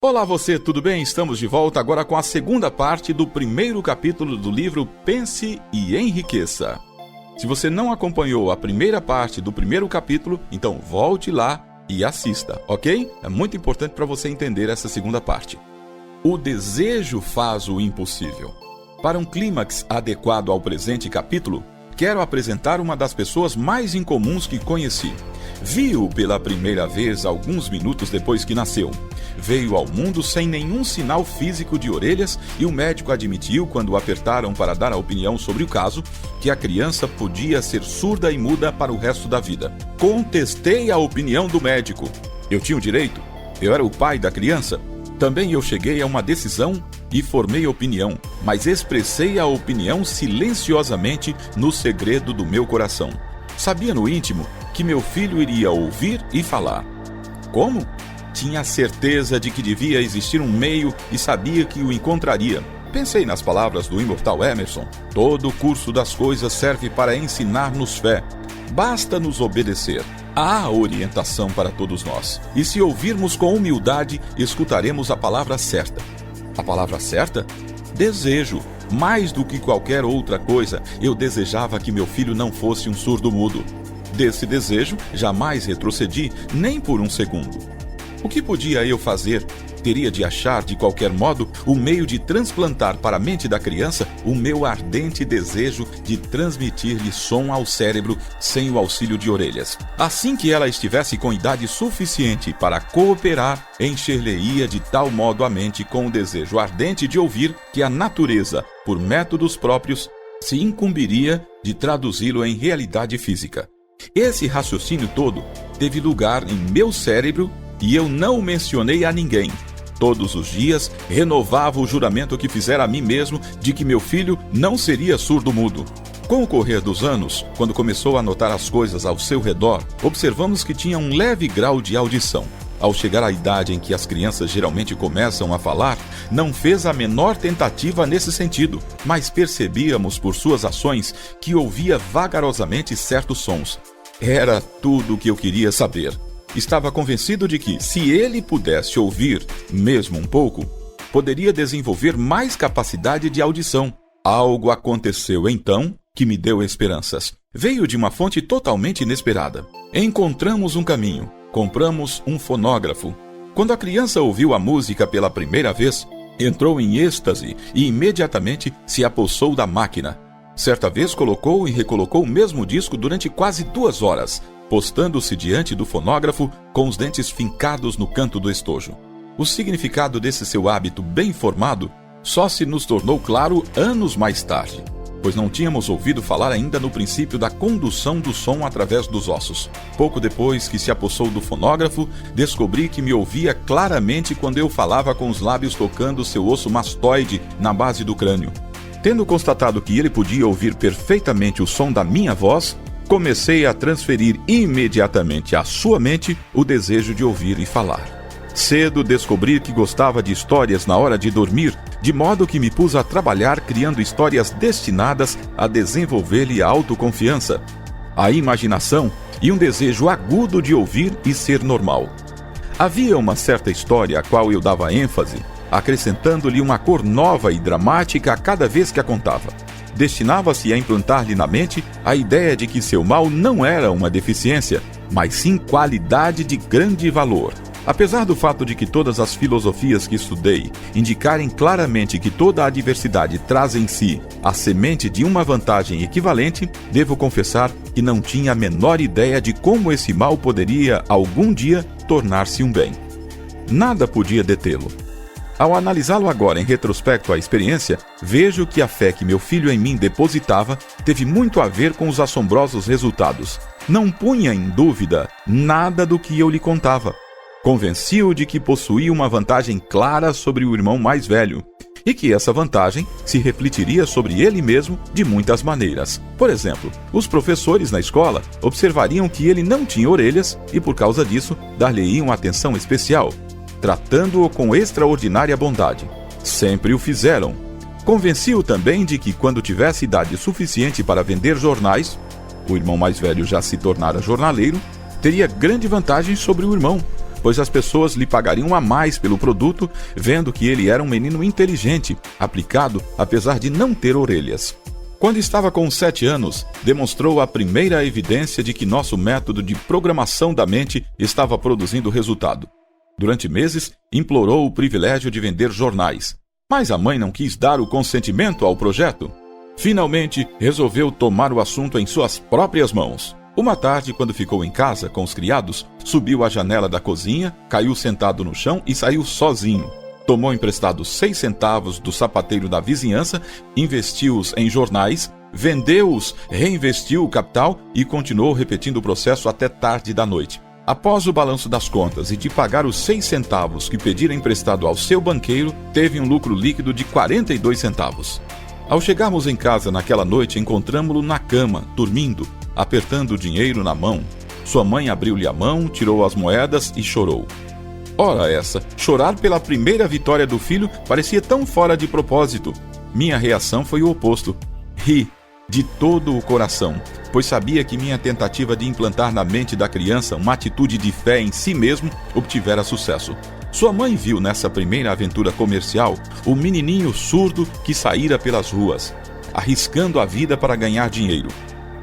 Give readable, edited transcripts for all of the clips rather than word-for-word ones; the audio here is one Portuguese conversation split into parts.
Olá você, tudo bem? Estamos de volta agora com a segunda parte do primeiro capítulo do livro Pense e Enriqueça. Se você não acompanhou a primeira parte do primeiro capítulo, então volte lá e assista, ok? É muito importante para você entender essa segunda parte. O desejo faz o impossível. Para um clímax adequado ao presente capítulo, quero apresentar uma das pessoas mais incomuns que conheci. Vi-o pela primeira vez alguns minutos depois que nasceu. Veio ao mundo sem nenhum sinal físico de orelhas e o médico admitiu, quando o apertaram para dar a opinião sobre o caso, que a criança podia ser surda e muda para o resto da vida. Contestei a opinião do médico. Eu tinha o direito? Eu era o pai da criança? Também eu cheguei a uma decisão e formei opinião, mas expressei a opinião silenciosamente no segredo do meu coração. Sabia no íntimo que meu filho iria ouvir e falar. Como? Tinha certeza de que devia existir um meio e sabia que o encontraria. Pensei nas palavras do imortal Emerson: todo o curso das coisas serve para ensinar-nos fé. Basta nos obedecer. Há orientação para todos nós. E se ouvirmos com humildade, escutaremos a palavra certa. A palavra certa? Desejo. Mais do que qualquer outra coisa, eu desejava que meu filho não fosse um surdo-mudo. Desse desejo, jamais retrocedi, nem por um segundo. O que podia eu fazer? Teria de achar, de qualquer modo, o meio de transplantar para a mente da criança o meu ardente desejo de transmitir-lhe som ao cérebro sem o auxílio de orelhas. Assim que ela estivesse com idade suficiente para cooperar, encher-lhe-ia de tal modo a mente com o desejo ardente de ouvir que a natureza, por métodos próprios, se incumbiria de traduzi-lo em realidade física. Esse raciocínio todo teve lugar em meu cérebro e eu não o mencionei a ninguém. Todos os dias renovava o juramento que fizera a mim mesmo de que meu filho não seria surdo-mudo. Com o correr dos anos, quando começou a notar as coisas ao seu redor, observamos que tinha um leve grau de audição. Ao chegar à idade em que as crianças geralmente começam a falar, não fez a menor tentativa nesse sentido, mas percebíamos por suas ações que ouvia vagarosamente certos sons. Era tudo o que eu queria saber. Estava convencido de que, se ele pudesse ouvir, mesmo um pouco, poderia desenvolver mais capacidade de audição. Algo aconteceu então que me deu esperanças. Veio de uma fonte totalmente inesperada. Encontramos um caminho. Compramos um fonógrafo. Quando a criança ouviu a música pela primeira vez, entrou em êxtase e imediatamente se apossou da máquina. Certa vez colocou e recolocou o mesmo disco durante quase 2 horas, postando-se diante do fonógrafo com os dentes fincados no canto do estojo. O significado desse seu hábito bem formado só se nos tornou claro anos mais tarde, pois não tínhamos ouvido falar ainda no princípio da condução do som através dos ossos. Pouco depois que se apossou do fonógrafo, descobri que me ouvia claramente quando eu falava com os lábios tocando seu osso mastoide na base do crânio. Tendo constatado que ele podia ouvir perfeitamente o som da minha voz, comecei a transferir imediatamente à sua mente o desejo de ouvir e falar. Cedo descobri que gostava de histórias na hora de dormir, de modo que me pus a trabalhar criando histórias destinadas a desenvolver-lhe a autoconfiança, a imaginação e um desejo agudo de ouvir e ser normal. Havia uma certa história a qual eu dava ênfase, acrescentando-lhe uma cor nova e dramática a cada vez que a contava. Destinava-se a implantar-lhe na mente a ideia de que seu mal não era uma deficiência, mas sim qualidade de grande valor. Apesar do fato de que todas as filosofias que estudei indicarem claramente que toda a adversidade traz em si a semente de uma vantagem equivalente, devo confessar que não tinha a menor ideia de como esse mal poderia, algum dia, tornar-se um bem. Nada podia detê-lo. Ao analisá-lo agora em retrospecto à experiência, vejo que a fé que meu filho em mim depositava teve muito a ver com os assombrosos resultados. Não punha em dúvida nada do que eu lhe contava. Convenci-o de que possuía uma vantagem clara sobre o irmão mais velho, e que essa vantagem se refletiria sobre ele mesmo de muitas maneiras. Por exemplo, os professores na escola observariam que ele não tinha orelhas e, por causa disso, dar-lhe-iam atenção especial, tratando-o com extraordinária bondade. Sempre o fizeram. Convenci-o também de que, quando tivesse idade suficiente para vender jornais, o irmão mais velho já se tornara jornaleiro, teria grande vantagem sobre o irmão, pois as pessoas lhe pagariam a mais pelo produto, vendo que ele era um menino inteligente, aplicado, apesar de não ter orelhas. Quando estava com 7 anos, demonstrou a primeira evidência de que nosso método de programação da mente estava produzindo resultado. Durante meses, implorou o privilégio de vender jornais, mas a mãe não quis dar o consentimento ao projeto. Finalmente, resolveu tomar o assunto em suas próprias mãos. Uma tarde, quando ficou em casa com os criados, subiu à janela da cozinha, caiu sentado no chão e saiu sozinho. Tomou emprestado 6 centavos do sapateiro da vizinhança, investiu-os em jornais, vendeu-os, reinvestiu o capital e continuou repetindo o processo até tarde da noite. Após o balanço das contas e de pagar os 6 centavos que pedira emprestado ao seu banqueiro, teve um lucro líquido de 42 centavos. Ao chegarmos em casa naquela noite, encontramo-lo na cama, dormindo, apertando o dinheiro na mão. Sua mãe abriu-lhe a mão, tirou as moedas e chorou. Ora essa, chorar pela primeira vitória do filho parecia tão fora de propósito. Minha reação foi o oposto. Ri de todo o coração, pois sabia que minha tentativa de implantar na mente da criança uma atitude de fé em si mesmo obtivera sucesso. Sua mãe viu nessa primeira aventura comercial o menininho surdo que saíra pelas ruas, arriscando a vida para ganhar dinheiro.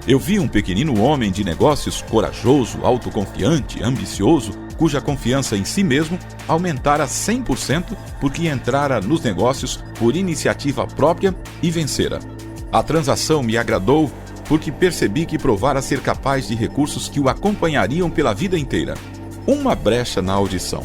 Eu vi um pequenino homem de negócios corajoso, autoconfiante, ambicioso, cuja confiança em si mesmo aumentara 100% porque entrara nos negócios por iniciativa própria e vencera. A transação me agradou porque percebi que provara ser capaz de recursos que o acompanhariam pela vida inteira. Uma brecha na audição.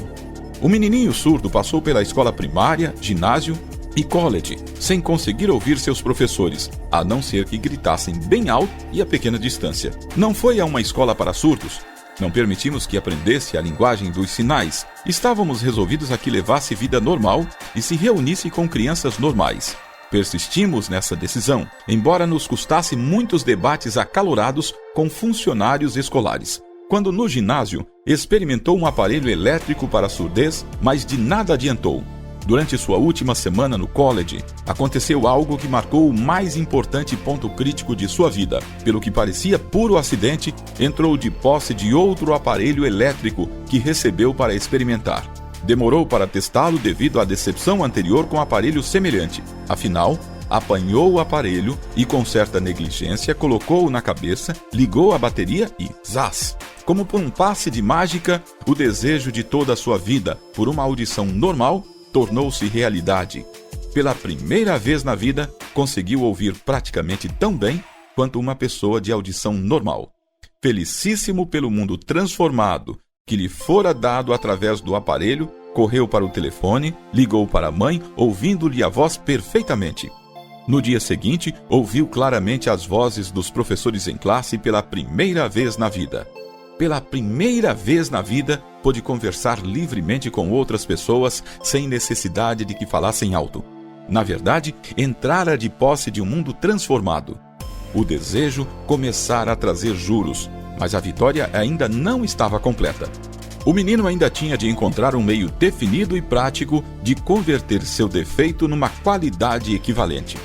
O menininho surdo passou pela escola primária, ginásio e college, sem conseguir ouvir seus professores, a não ser que gritassem bem alto e a pequena distância. Não foi a uma escola para surdos. Não permitimos que aprendesse a linguagem dos sinais. Estávamos resolvidos a que levasse vida normal e se reunisse com crianças normais. Persistimos nessa decisão, embora nos custasse muitos debates acalorados com funcionários escolares. Quando no ginásio, experimentou um aparelho elétrico para surdez, mas de nada adiantou. Durante sua última semana no college, aconteceu algo que marcou o mais importante ponto crítico de sua vida. Pelo que parecia puro acidente, entrou de posse de outro aparelho elétrico que recebeu para experimentar. Demorou para testá-lo devido à decepção anterior com aparelho semelhante. Afinal, apanhou o aparelho e, com certa negligência, colocou-o na cabeça, ligou a bateria e zás! Como por um passe de mágica, o desejo de toda a sua vida por uma audição normal tornou-se realidade. Pela primeira vez na vida, conseguiu ouvir praticamente tão bem quanto uma pessoa de audição normal. Felicíssimo pelo mundo transformado que lhe fora dado através do aparelho, correu para o telefone, ligou para a mãe, ouvindo-lhe a voz perfeitamente. No dia seguinte, ouviu claramente as vozes dos professores em classe pela primeira vez na vida. Pela primeira vez na vida, pôde conversar livremente com outras pessoas sem necessidade de que falassem alto. Na verdade, entrara de posse de um mundo transformado. O desejo começara a trazer juros, mas a vitória ainda não estava completa. O menino ainda tinha de encontrar um meio definido e prático de converter seu defeito numa qualidade equivalente.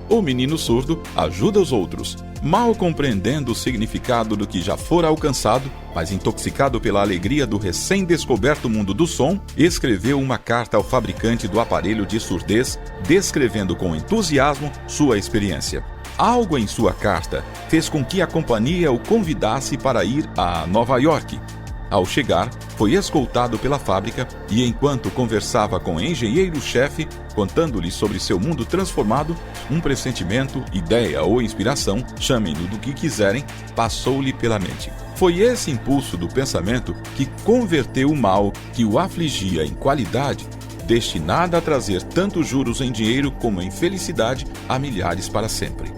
O menino surdo ajuda os outros, mal compreendendo o significado do que já fora alcançado, mas intoxicado pela alegria do recém-descoberto mundo do som, escreveu uma carta ao fabricante do aparelho de surdez, descrevendo com entusiasmo sua experiência. Algo em sua carta fez com que a companhia o convidasse para ir a Nova York. Ao chegar, foi escoltado pela fábrica e, enquanto conversava com o engenheiro-chefe, contando-lhe sobre seu mundo transformado, um pressentimento, ideia ou inspiração, chamem-no do que quiserem, passou-lhe pela mente. Foi esse impulso do pensamento que converteu o mal que o afligia em qualidade, destinada a trazer tanto juros em dinheiro como em felicidade a milhares para sempre.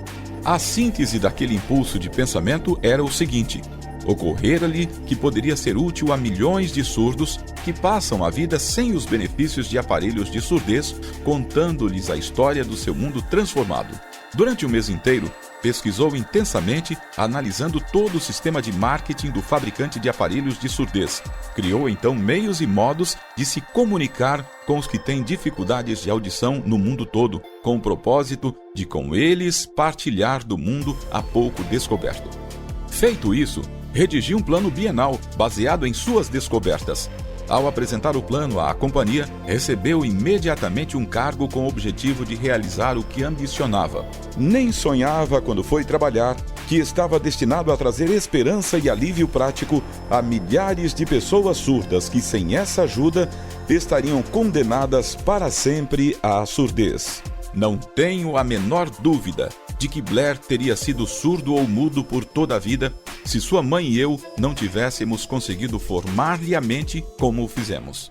A síntese daquele impulso de pensamento era o seguinte: ocorrera-lhe que poderia ser útil a milhões de surdos que passam a vida sem os benefícios de aparelhos de surdez, contando-lhes a história do seu mundo transformado. Durante o mês inteiro, pesquisou intensamente, analisando todo o sistema de marketing do fabricante de aparelhos de surdez. Criou então meios e modos de se comunicar com os que têm dificuldades de audição no mundo todo, com o propósito de com eles partilhar do mundo há pouco descoberto. Feito isso, redigiu um plano bienal baseado em suas descobertas. Ao apresentar o plano à companhia, recebeu imediatamente um cargo com o objetivo de realizar o que ambicionava. Nem sonhava, quando foi trabalhar, que estava destinado a trazer esperança e alívio prático a milhares de pessoas surdas que, sem essa ajuda, estariam condenadas para sempre à surdez. Não tenho a menor dúvida de que Blair teria sido surdo ou mudo por toda a vida se sua mãe e eu não tivéssemos conseguido formar-lhe a mente como o fizemos.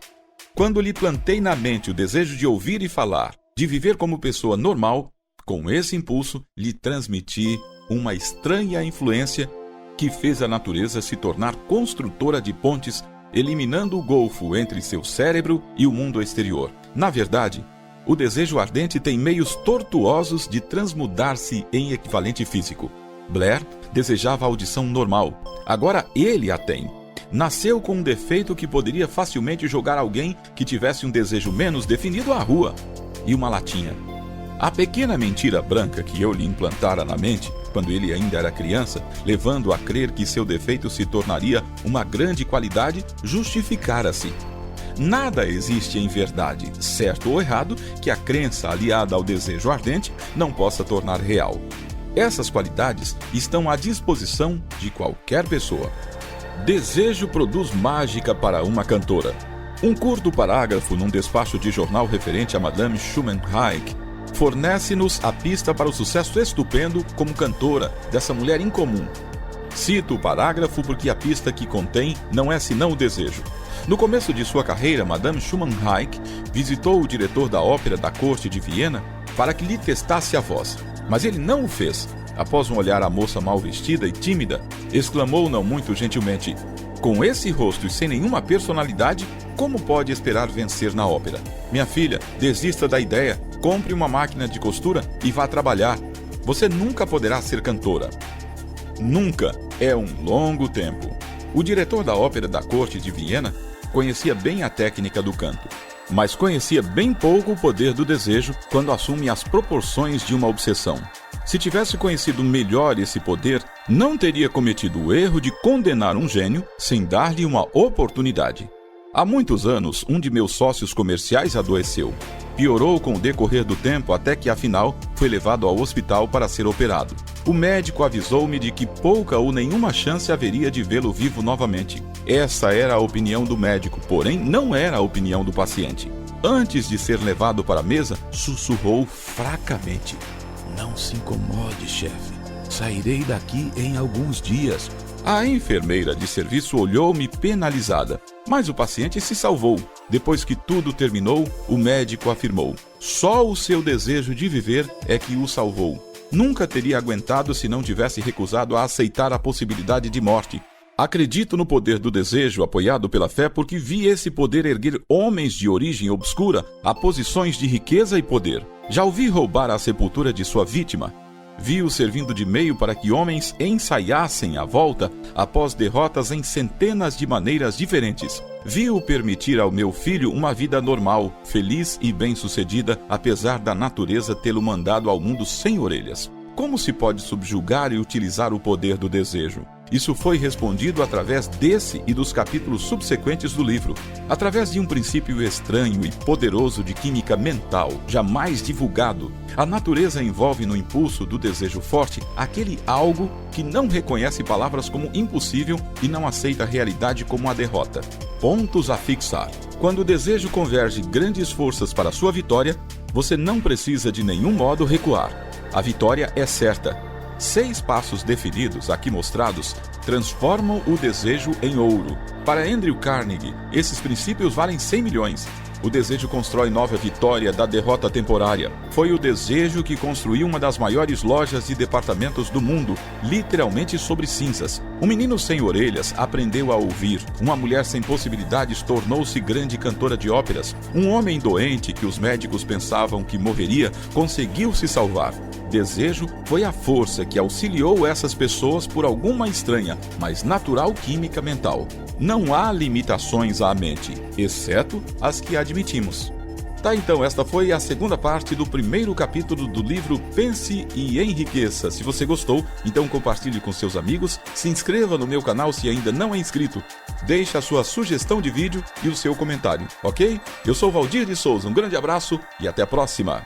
Quando lhe plantei na mente o desejo de ouvir e falar, de viver como pessoa normal, com esse impulso lhe transmiti uma estranha influência que fez a natureza se tornar construtora de pontes, eliminando o golfo entre seu cérebro e o mundo exterior. Na verdade, o desejo ardente tem meios tortuosos de transmudar-se em equivalente físico. Blair desejava a audição normal. Agora ele a tem. Nasceu com um defeito que poderia facilmente jogar alguém que tivesse um desejo menos definido à rua. E uma latinha. A pequena mentira branca que eu lhe implantara na mente, quando ele ainda era criança, levando-o a crer que seu defeito se tornaria uma grande qualidade, justificara-se. Nada existe em verdade, certo ou errado, que a crença aliada ao desejo ardente não possa tornar real. Essas qualidades estão à disposição de qualquer pessoa. Desejo produz mágica para uma cantora. Um curto parágrafo num despacho de jornal referente a Madame Schumann-Reich fornece-nos a pista para o sucesso estupendo como cantora dessa mulher incomum. Cito o parágrafo porque a pista que contém não é senão o desejo. No começo de sua carreira, Madame Schumann-Reich visitou o diretor da ópera da corte de Viena para que lhe testasse a voz, mas ele não o fez. Após um olhar à moça mal vestida e tímida, exclamou não muito gentilmente: "Com esse rosto e sem nenhuma personalidade, como pode esperar vencer na ópera? Minha filha, desista da ideia, compre uma máquina de costura e vá trabalhar. Você nunca poderá ser cantora." Nunca é um longo tempo. O diretor da ópera da corte de Viena conhecia bem a técnica do canto, mas conhecia bem pouco o poder do desejo quando assume as proporções de uma obsessão. Se tivesse conhecido melhor esse poder, não teria cometido o erro de condenar um gênio sem dar-lhe uma oportunidade. Há muitos anos, um de meus sócios comerciais adoeceu. Piorou com o decorrer do tempo até que, afinal, foi levado ao hospital para ser operado. O médico avisou-me de que pouca ou nenhuma chance haveria de vê-lo vivo novamente. Essa era a opinião do médico, porém não era a opinião do paciente. Antes de ser levado para a mesa, sussurrou fracamente: "Não se incomode, chefe. Sairei daqui em alguns dias." A enfermeira de serviço olhou-me penalizada, mas o paciente se salvou. Depois que tudo terminou, o médico afirmou: "Só o seu desejo de viver é que o salvou. Nunca teria aguentado se não tivesse recusado a aceitar a possibilidade de morte. Acredito no poder do desejo apoiado pela fé porque vi esse poder erguer homens de origem obscura a posições de riqueza e poder. Já o vi roubar a sepultura de sua vítima. Vi-o servindo de meio para que homens ensaiassem a volta após derrotas em centenas de maneiras diferentes. Vi-o permitir ao meu filho uma vida normal, feliz e bem-sucedida, apesar da natureza tê-lo mandado ao mundo sem orelhas. Como se pode subjugar e utilizar o poder do desejo? Isso foi respondido através desse e dos capítulos subsequentes do livro, através de um princípio estranho e poderoso de química mental, jamais divulgado. A natureza envolve no impulso do desejo forte aquele algo que não reconhece palavras como impossível e não aceita a realidade como a derrota. Pontos a fixar. Quando o desejo converge grandes forças para sua vitória, você não precisa de nenhum modo recuar. A vitória é certa. 6 passos definidos, aqui mostrados, transformam o desejo em ouro. Para Andrew Carnegie, esses princípios valem 100 milhões. O desejo constrói nova vitória da derrota temporária. Foi o desejo que construiu uma das maiores lojas de departamentos do mundo, literalmente sobre cinzas. Um menino sem orelhas aprendeu a ouvir. Uma mulher sem possibilidades tornou-se grande cantora de óperas. Um homem doente que os médicos pensavam que morreria conseguiu se salvar. Desejo foi a força que auxiliou essas pessoas por alguma estranha, mas natural química mental. Não há limitações à mente, exceto as que admitimos. Tá, então, esta foi a segunda parte do primeiro capítulo do livro Pense e Enriqueça. Se você gostou, então compartilhe com seus amigos, se inscreva no meu canal se ainda não é inscrito, deixe a sua sugestão de vídeo e o seu comentário, ok? Eu sou Valdir de Souza, um grande abraço e até a próxima!